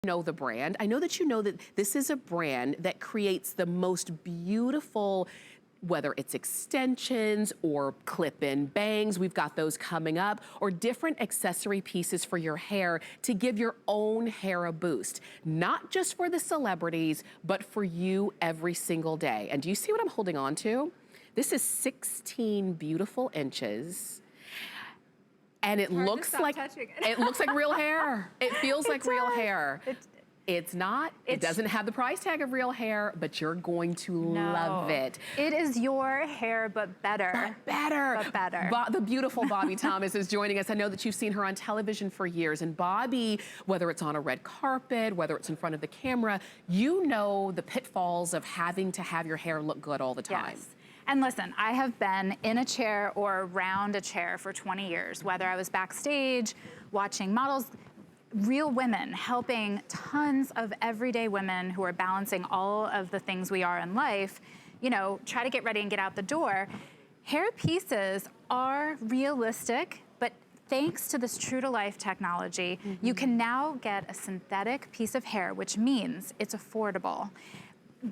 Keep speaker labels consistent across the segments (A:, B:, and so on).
A: Know the brand. I know that you know that this is a brand that creates the most beautiful, whether it's extensions or clip-in bangs, we've got those coming up, or different accessory pieces for your hair to give your own hair a boost. Not just for the celebrities, but for you every single day. And do you see what I'm holding on to? This is 16 beautiful inches. And it looks like it looks like real hair. It feels like real hair. It's not. It doesn't have the price tag of real hair, but you're going to love it.
B: It is your hair, but better. But better.
A: The beautiful Bobbi Thomas is joining us. I know that you've seen her on television for years. And Bobbi, whether it's on a red carpet, whether it's in front of the camera, you know the pitfalls of having to have your hair look good all the time.
B: Yes. And listen, I have been in a chair or around a chair for 20 years, whether I was backstage, watching models, real women, helping tons of everyday women who are balancing all of the things we are in life, you know, try to get ready and get out the door. Hair pieces are realistic, but thanks to this true-to-life technology, you can now get a synthetic piece of hair, which means it's affordable.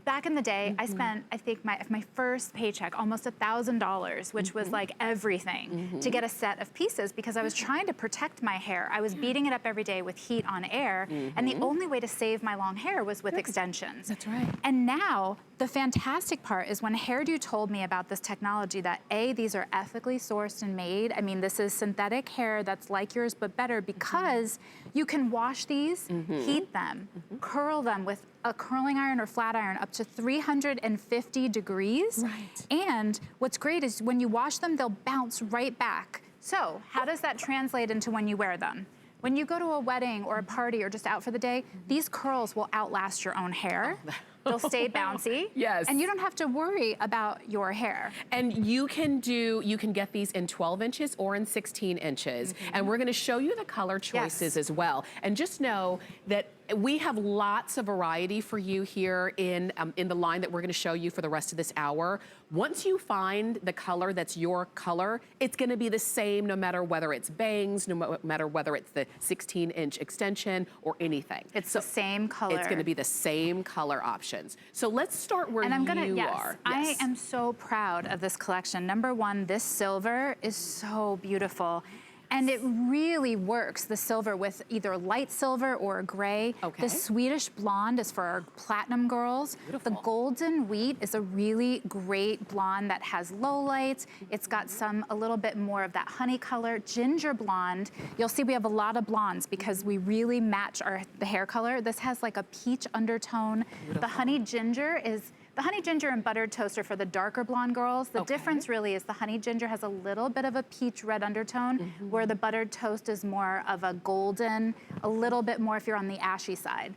B: Back in the day, I spent, I think, my first paycheck, almost $1,000, which was like everything, to get a set of pieces because I was trying to protect my hair. I was beating it up every day with heat on air, and the only way to save my long hair was with extensions.
A: That's right.
B: And now, the fantastic part is when Hairdo told me about this technology that A, these are ethically sourced and made. I mean, this is synthetic hair that's like yours, but better because you can wash these, heat them, curl them with a curling iron or flat iron up to 350 degrees.
A: Right.
B: And what's great is when you wash them, they'll bounce right back. So how does that translate into when you wear them? When you go to a wedding or a party or just out for the day, these curls will outlast your own hair. They'll stay bouncy.
A: Yes.
B: And you don't have to worry about your hair.
A: And you can get these in 12 inches or in 16 inches. And we're gonna show you the color choices as well. And just know that we have lots of variety for you here in the line that we're gonna show you for the rest of this hour. Once you find the color that's your color, it's gonna be the same no matter whether it's bangs, no matter whether it's the 16-inch extension or anything.
B: It's the same color.
A: It's gonna be the same color options. So let's start where you are.
B: I am so proud of this collection. Number one, this silver is so beautiful. And it really works, the silver, with either light silver or gray. The Swedish Blonde is for our platinum girls.
A: Beautiful.
B: The Golden Wheat is a really great blonde that has low lights. It's got a little bit more of that honey color. Ginger Blonde, you'll see we have a lot of blondes because we really match the hair color. This has like a peach undertone.
A: Beautiful.
B: The Honey Ginger is the Honey Ginger and Buttered Toast are for the darker blonde girls. The difference really is the Honey Ginger has a little bit of a peach red undertone, where the Buttered Toast is more of a golden, a little bit more if you're on the ashy side.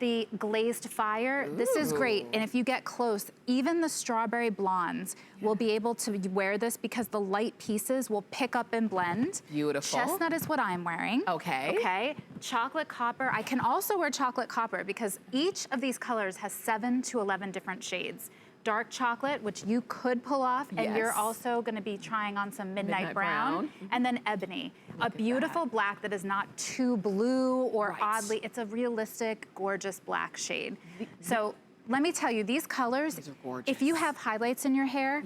B: The Glazed Fire, this is great. And if you get close, even the Strawberry Blondes will be able to wear this because the light pieces will pick up and blend.
A: Beautiful.
B: Chestnut is what I'm wearing. Chocolate Copper, I can also wear Chocolate Copper because each of these colors has 7 to 11 different shades. Dark chocolate, which you could pull off, and you're also gonna be trying on some Midnight Brown. And then Ebony, a beautiful black that is not too blue or oddly, it's a realistic, gorgeous black shade. So let me tell you, these colors,
A: these are gorgeous.
B: If you have highlights in your hair,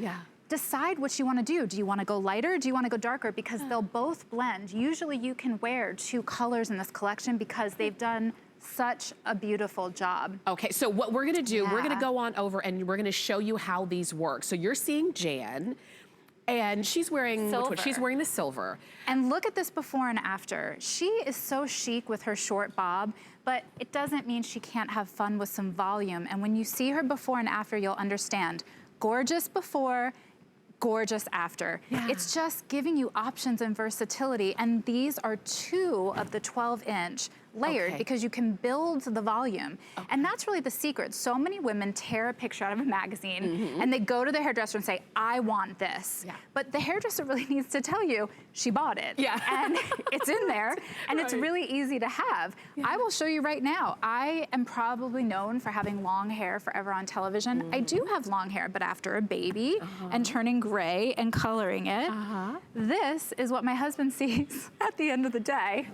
B: decide what you wanna do. Do you wanna go lighter? Do you wanna go darker? Because they'll both blend. Usually you can wear 2 colors in this collection because they've done such a beautiful job.
A: Okay, so what we're gonna do, we're gonna go on over and we're gonna show you how these work. So you're seeing Jan, and she's wearing, she's wearing the silver.
B: And look at this before and after. She is so chic with her short bob, but it doesn't mean she can't have fun with some volume. And when you see her before and after, you'll understand. Gorgeous before, gorgeous after. It's just giving you options and versatility. And these are 2 of the 12-inch layered because you can build the volume. And that's really the secret. So many women tear a picture out of a magazine and they go to the hairdresser and say, I want this. But the hairdresser really needs to tell you, she bought it. And it's in there and it's really easy to have. I will show you right now. I am probably known for having long hair forever on television. I do have long hair, but after a baby and turning gray and coloring it, this is what my husband sees at the end of the day.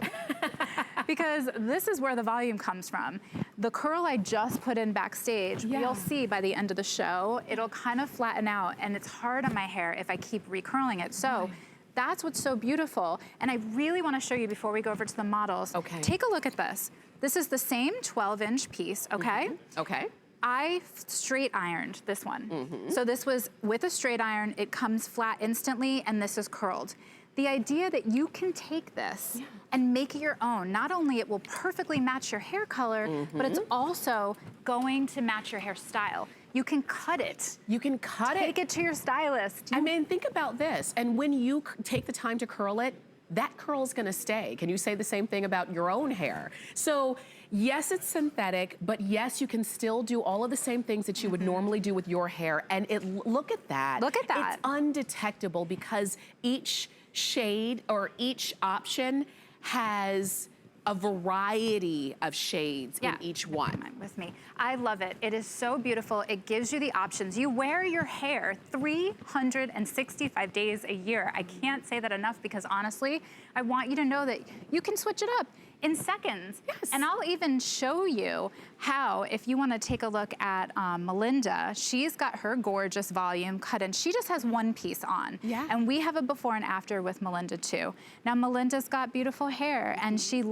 B: because this is where the volume comes from. The curl I just put in backstage, you'll see by the end of the show, it'll kind of flatten out, and it's hard on my hair if I keep recurling it. So that's what's so beautiful. And I really want to show you before we go over to the models.
A: Okay.
B: Take a look at this. This is the same 12-inch piece, okay?
A: Okay.
B: I straight ironed this one. So this was with a straight iron, it comes flat instantly, and this is curled. The idea that you can take this and make it your own, not only it will perfectly match your hair color, but it's also going to match your hairstyle. You can cut it.
A: You can cut it.
B: Take it to your stylist.
A: I mean, think about this. And when you take the time to curl it, that curl's gonna stay. Can you say the same thing about your own hair? So yes, it's synthetic, but yes, you can still do all of the same things that you would normally do with your hair. And look at that.
B: Look at that.
A: It's undetectable because each shade or each option has a variety of shades in each one.
B: Come on with me. I love it. It is so beautiful. It gives you the options. You wear your hair 365 days a year. I can't say that enough because honestly, I want you to know that you can switch it up in seconds.
A: Yes.
B: And I'll even show you how, if you want to take a look at Melinda, she's got her gorgeous volume cut in. She just has one piece on.
A: Yeah.
B: And we have a before and after with Melinda too. Now Melinda's got beautiful hair and she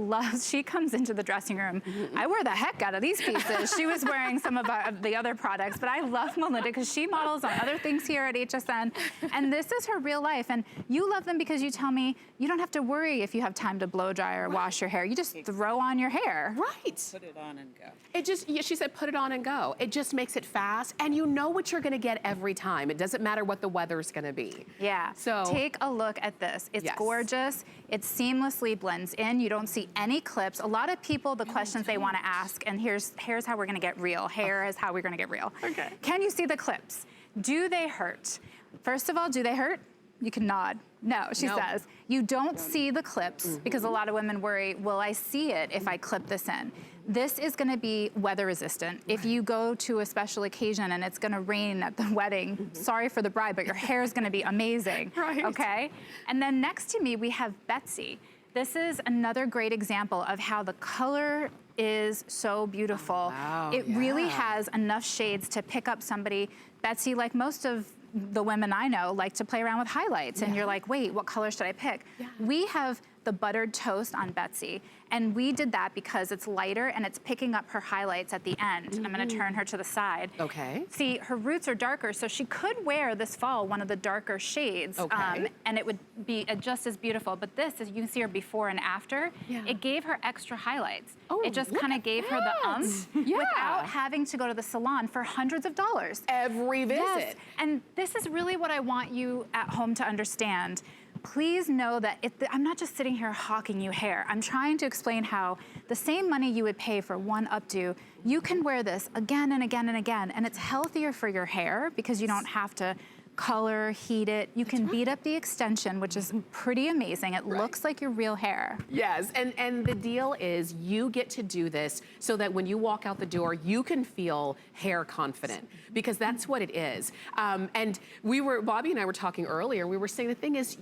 B: comes into the dressing room. I wear the heck out of these pieces. She was wearing some of the other products, but I love Melinda because she models on other things here at HSN. And this is her real life. And you love them because you tell me you don't have to worry if you have time to blow dry or wash your hair. You just throw on your hair.
A: Right.
C: Put it on and go.
A: It just, she said, put it on and go. It just makes it fast, and you know what you're gonna get every time. It doesn't matter what the weather's gonna be.
B: Yeah,
A: So
B: take a look at this. It's gorgeous. It seamlessly blends in. You don't see any clips. A lot of people, the questions they wanna ask, and here's how we're gonna get real. Hair is how we're gonna get real.
A: Okay.
B: Can you see the clips? Do they hurt? First of all, do they hurt? You can nod. No, she says. You don't see the clips because a lot of women worry, will I see it if I clip this in? This is gonna be weather resistant. If you go to a special occasion and it's gonna rain at the wedding, sorry for the bride, but your hair is gonna be amazing, okay? And then next to me, we have Betsy. This is another great example of how the color is so beautiful.
A: Wow,
B: it really has enough shades to pick up somebody. Betsy, like most of the women I know, like to play around with highlights, and you're like, wait, what color should I pick? We have the buttered toast on Betsy, and we did that because it's lighter and it's picking up her highlights at the end. I'm gonna turn her to the side.
A: Okay.
B: See, her roots are darker, so she could wear this fall one of the darker shades, and it would be just as beautiful. But this, as you can see her before and after, it gave her extra highlights. It just kind of gave her the without having to go to the salon for hundreds of dollars.
A: Every visit.
B: Yes, and this is really what I want you at home to understand. Please know that I'm not just sitting here hawking you hair. I'm trying to explain how the same money you would pay for one updo, you can wear this again and again and again, and it's healthier for your hair because you don't have to color, heat it. You can beat up the extension, which is pretty amazing. It looks like your real hair.
A: Yes, and the deal is you get to do this so that when you walk out the door, you can feel hair confident, because that's what it is. And Bobby and I were talking earlier, we were saying the thing is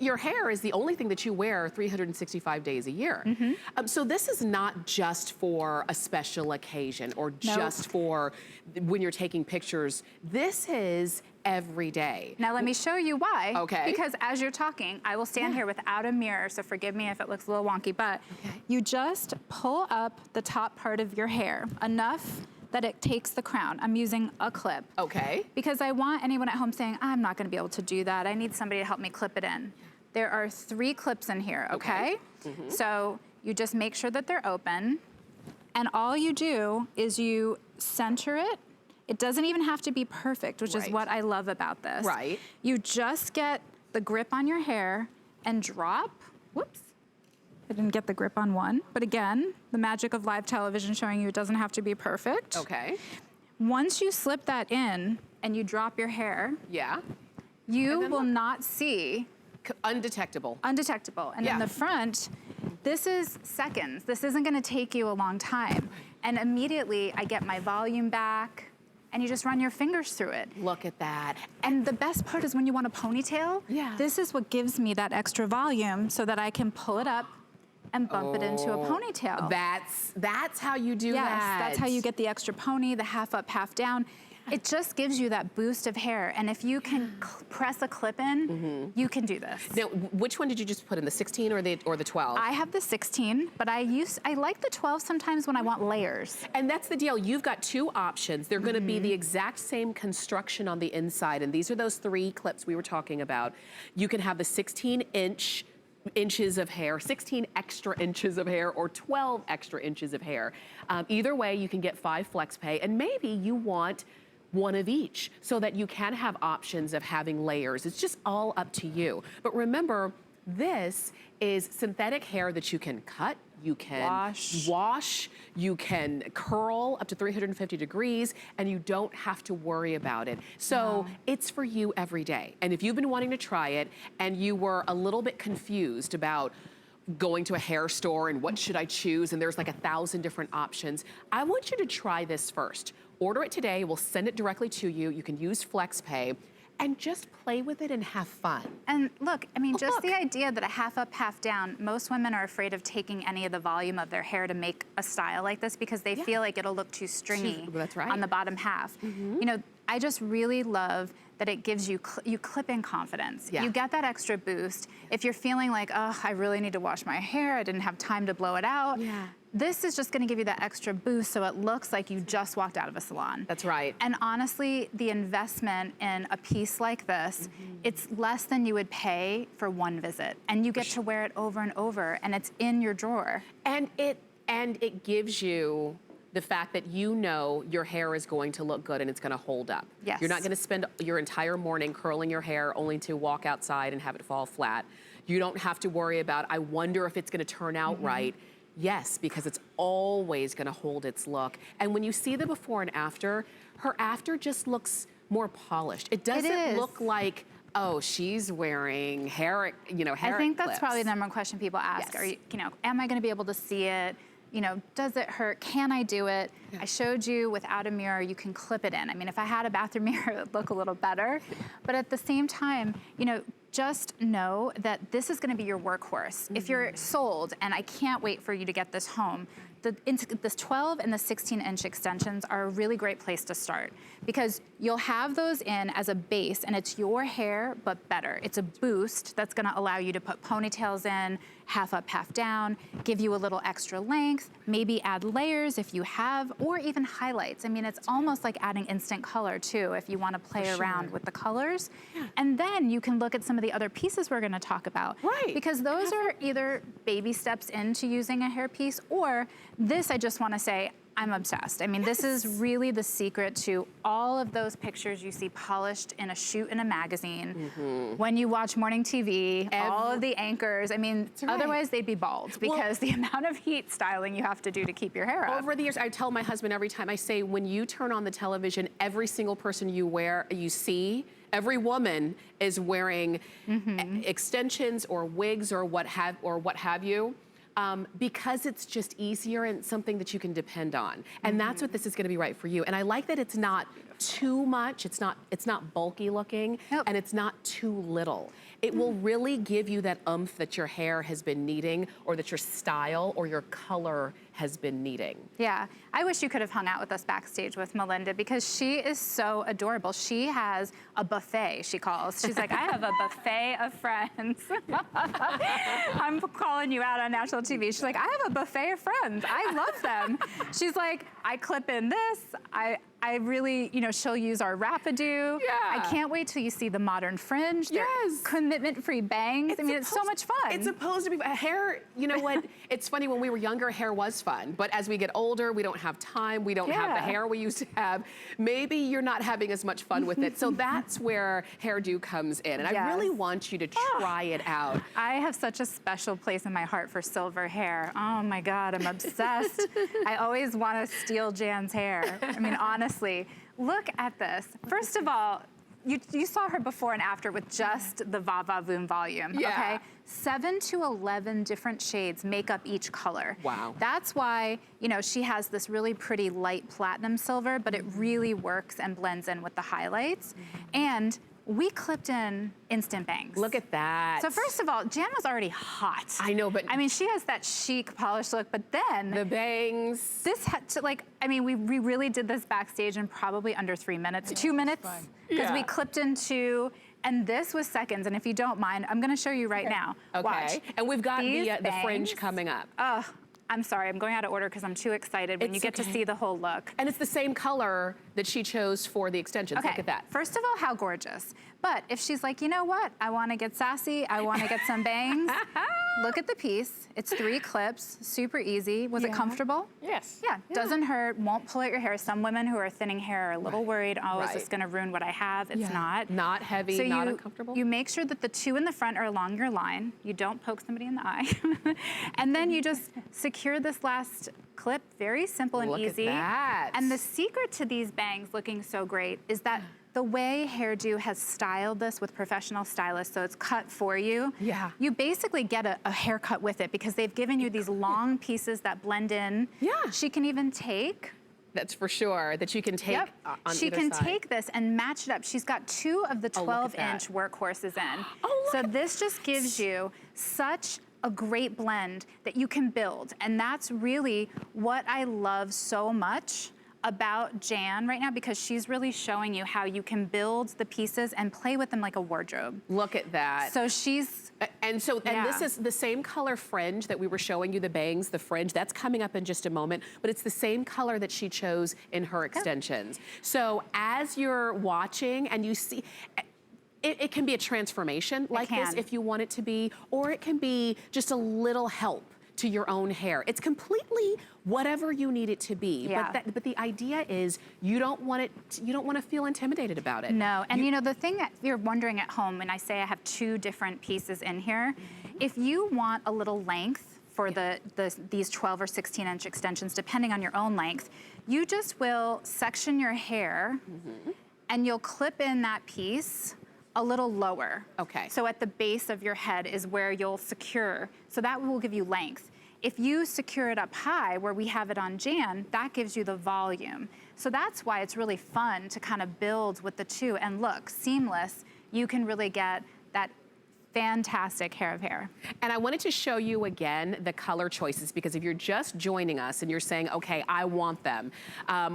A: your hair is the only thing that you wear 365 days a year. So this is not just for a special occasion or just for when you're taking pictures. This is every day.
B: Now let me show you why.
A: Okay.
B: Because as you're talking, I will stand here without a mirror, so forgive me if it looks a little wonky, but you just pull up the top part of your hair enough that it takes the crown. I'm using a clip.
A: Okay.
B: Because I want anyone at home saying, I'm not gonna be able to do that. I need somebody to help me clip it in. There are 3 clips in here, okay? So you just make sure that they're open, and all you do is you center it. It doesn't even have to be perfect, which is what I love about this.
A: Right.
B: You just get the grip on your hair and drop. Whoops. I didn't get the grip on one. But again, the magic of live television showing you it doesn't have to be perfect.
A: Okay.
B: Once you slip that in and you drop your hair, you will not see.
A: Undetectable.
B: Undetectable. And in the front, this is seconds. This isn't gonna take you a long time. And immediately I get my volume back, and you just run your fingers through it.
A: Look at that.
B: And the best part is when you want a ponytail, this is what gives me that extra volume so that I can pull it up and bump it into a ponytail.
A: That's how you do that.
B: Yes, that's how you get the extra pony, the half up, half down. It just gives you that boost of hair. And if you can press a clip in, you can do this.
A: Now, which one did you just put in, the 16 or the 12?
B: I have the 16, but I like the 12 sometimes when I want layers.
A: And that's the deal. You've got two options. They're gonna be the exact same construction on the inside. And these are those 3 clips we were talking about. You can have the 16 inches of hair, 16 extra inches of hair, or 12 extra inches of hair. Either way, you can get 5 flex pay, and maybe you want one of each so that you can have options of having layers. It's just all up to you. But remember, this is synthetic hair that you can cut, you can wash, you can curl up to 350 degrees, and you don't have to worry about it. So it's for you every day. And if you've been wanting to try it and you were a little bit confused about going to a hair store and what should I choose, and there's like 1,000 different options, I want you to try this first. Order it today, we'll send it directly to you. You can use FlexPay and just play with it and have fun.
B: And look, I mean, just the idea that a half up, half down, most women are afraid of taking any of the volume of their hair to make a style like this because they feel like it'll look too stringy on the bottom half. You know, I just really love that it gives you, you clip in confidence. You get that extra boost. If you're feeling like, oh, I really need to wash my hair, I didn't have time to blow it out. This is just gonna give you that extra boost so it looks like you just walked out of a salon.
A: That's right.
B: And honestly, the investment in a piece like this, it's less than you would pay for one visit. And you get to wear it over and over, and it's in your drawer.
A: And it gives you the fact that you know your hair is going to look good and it's gonna hold up. You're not gonna spend your entire morning curling your hair only to walk outside and have it fall flat. You don't have to worry about, I wonder if it's gonna turn out right. Yes, because it's always gonna hold its look. And when you see the before and after, her after just looks more polished. It doesn't look like, oh, she's wearing hair, hair
B: I think that's
A: clips.
B: probably the number one question people ask. Are you, am I gonna be able to see it? Does it hurt? Can I do it? I showed you without a mirror, you can clip it in. I mean, if I had a bathroom mirror, it would look a little better. But at the same time, just know that this is gonna be your workhorse. If you're sold, and I can't wait for you to get this home, this 12 and the 16-inch extensions are a really great place to start because you'll have those in as a base and it's your hair, but better. It's a boost that's gonna allow you to put ponytails in, half up, half down, give you a little extra length, maybe add layers if you have, or even highlights. I mean, it's almost like adding instant color too if you wanna play around with the colors. And then you can look at some of the other pieces we're gonna talk about. Because those are either baby steps into using a hairpiece or this, I just wanna say, I'm obsessed. I mean, this is really the secret to all of those pictures you see polished in a shoot in a magazine. When you watch morning TV, all of the anchors, I mean, otherwise they'd be bald because the amount of heat styling you have to do to keep your hair up.
A: Over the years, I tell my husband every time, I say, when you turn on the television, every single person you see, every woman is wearing extensions or wigs or what have you. Because it's just easier and something that you can depend on. And that's what this is gonna be right for you. And I like that it's not too much, it's not bulky looking, and it's not too little. It will really give you that oomph that your hair has been needing, or that your style or your color has been needing.
B: Yeah, I wish you could have hung out with us backstage with Melinda because she is so adorable. She has a buffet, she calls. She's like, I have a buffet of friends. I'm calling you out on national TV. She's like, I have a buffet of friends. I love them. She's like, I clip in this. I really, she'll use our Rapido. I can't wait till you see the modern fringe. Commitment-free bangs. I mean, it's so much fun.
A: It's supposed to be, hair, you know what? It's funny, when we were younger, hair was fun. But as we get older, we don't have time. We don't have the hair we used to have. Maybe you're not having as much fun with it. So that's where Hairdo comes in. And I really want you to try it out.
B: I have such a special place in my heart for silver hair. Oh my God, I'm obsessed. I always want to steal Jan's hair. I mean, honestly, look at this. First of all, you saw her before and after with just the Va Va Voom volume, okay? 7 to 11 different shades make up each color.
A: Wow.
B: That's why, she has this really pretty light platinum silver, but it really works and blends in with the highlights. And we clipped in instant bangs.
A: Look at that.
B: So first of all, Jan was already hot.
A: I know, but
B: I mean, she has that chic, polished look, but then
A: the bangs.
B: this had to, like, I mean, we really did this backstage in probably under 3 minutes, 2 minutes, because we clipped in 2. And this was seconds, and if you don't mind, I'm gonna show you right now.
A: Okay,
B: Watch.
A: and we've got the
B: bangs,
A: fringe coming up.
B: Oh, I'm sorry, I'm going out of order because I'm too excited when you get to see the whole look.
A: And it's the same color that she chose for the extensions.
B: Okay.
A: Look at that.
B: First of all, how gorgeous. But if she's like, you know what? I want to get sassy. I want to get some bangs. Look at the piece. It's 3 clips, super easy. Was it comfortable?
A: Yes.
B: Yeah, doesn't hurt, won't pull out your hair. Some women who are thinning hair are a little worried, oh, is this gonna ruin what I have? It's not.
A: Not heavy,
B: So
A: not uncomfortable.
B: You make sure that the 2 in the front are along your line. You don't poke somebody in the eye. And then you just secure this last clip, very simple and easy.
A: Look at that.
B: And the secret to these bangs looking so great is that the way Hairdo has styled this with professional stylists, so it's cut for you.
A: Yeah.
B: You basically get a haircut with it because they've given you these long pieces that blend in.
A: Yeah.
B: She can even take.
A: That's for sure, that you can take on
B: She
A: either
B: can
A: side.
B: take this and match it up. She's got 2 of the 12-inch workhorses in. So this just gives you such a great blend that you can build. And that's really what I love so much about Jan right now, because she's really showing you how you can build the pieces and play with them like a wardrobe.
A: Look at that.
B: So she's...
A: And this is the same color fringe that we were showing you, the bangs, the fringe, that's coming up in just a moment, but it's the same color that she chose in her extensions. So as you're watching and you see, it can be a transformation like this if you want it to be, or it can be just a little help to your own hair. It's completely whatever you need it to be. But the idea is you don't want to feel intimidated about it.
B: No, and you know, the thing that you're wondering at home when I say I have 2 different pieces in here, if you want a little length for these 12 or 16-inch extensions, depending on your own length, you just will section your hair and you'll clip in that piece a little lower.
A: Okay.
B: So at the base of your head is where you'll secure. So that will give you length. If you secure it up high, where we have it on Jan, that gives you the volume. So that's why it's really fun to kind of build with the 2. And look, seamless, you can really get that fantastic hair of hair.
A: And I wanted to show you again the color choices, because if you're just joining us and you're saying, okay, I want them,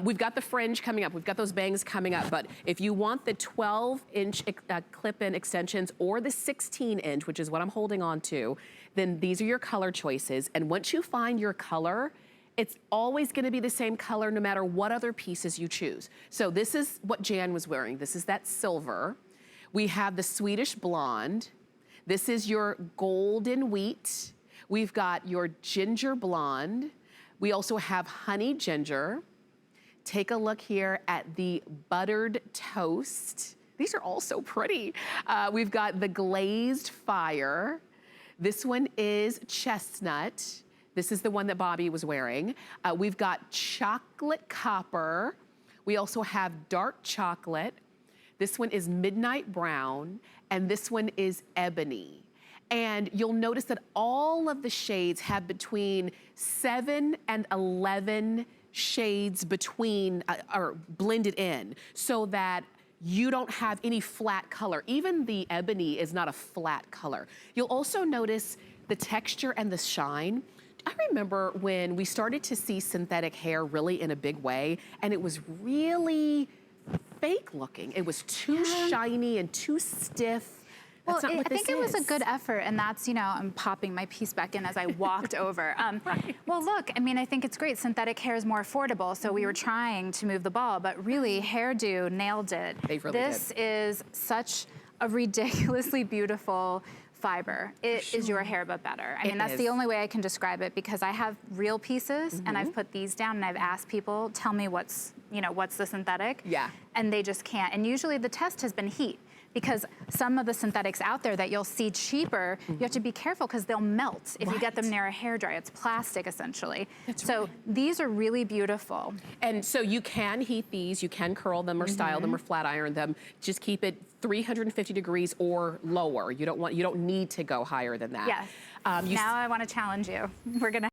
A: we've got the fringe coming up, we've got those bangs coming up, but if you want the 12-inch clip-in extensions or the 16-inch, which is what I'm holding on to, then these are your color choices. And once you find your color, it's always gonna be the same color no matter what other pieces you choose. So this is what Jan was wearing. This is that silver. We have the Swedish Blonde. This is your golden wheat. We've got your ginger blonde. We also have honey ginger. Take a look here at the buttered toast. These are all so pretty. We've got the glazed fire. This one is chestnut. This is the one that Bobby was wearing. We've got chocolate copper. We also have dark chocolate. This one is midnight brown, and this one is ebony. And you'll notice that all of the shades have between 7 and 11 shades between, or blended in, so that you don't have any flat color. Even the ebony is not a flat color. You'll also notice the texture and the shine. I remember when we started to see synthetic hair really in a big way, and it was really fake looking. It was too shiny and too stiff.
B: Well, I think it was a good effort, and that's, you know, I'm popping my piece back in as I walked over. Well, look, I mean, I think it's great. Synthetic hair is more affordable, so we were trying to move the ball, but really, Hairdo nailed it.
A: They really
B: This is such a ridiculously beautiful fiber. It is your hair, but better. I mean, that's the only way I can describe it, because I have real pieces, and I've put these down, and I've asked people, tell me what's, you know, what's the synthetic?
A: Yeah.
B: And they just can't. And usually the test has been heat, because some of the synthetics out there that you'll see cheaper, you have to be careful because they'll melt if you get them near a hairdryer. It's plastic, essentially. So these are really beautiful.
A: And so you can heat these, you can curl them or style them or flat iron them. Just keep it 350 degrees or lower. You don't need to go higher than that.
B: Yes. Now I want to challenge you. We're gonna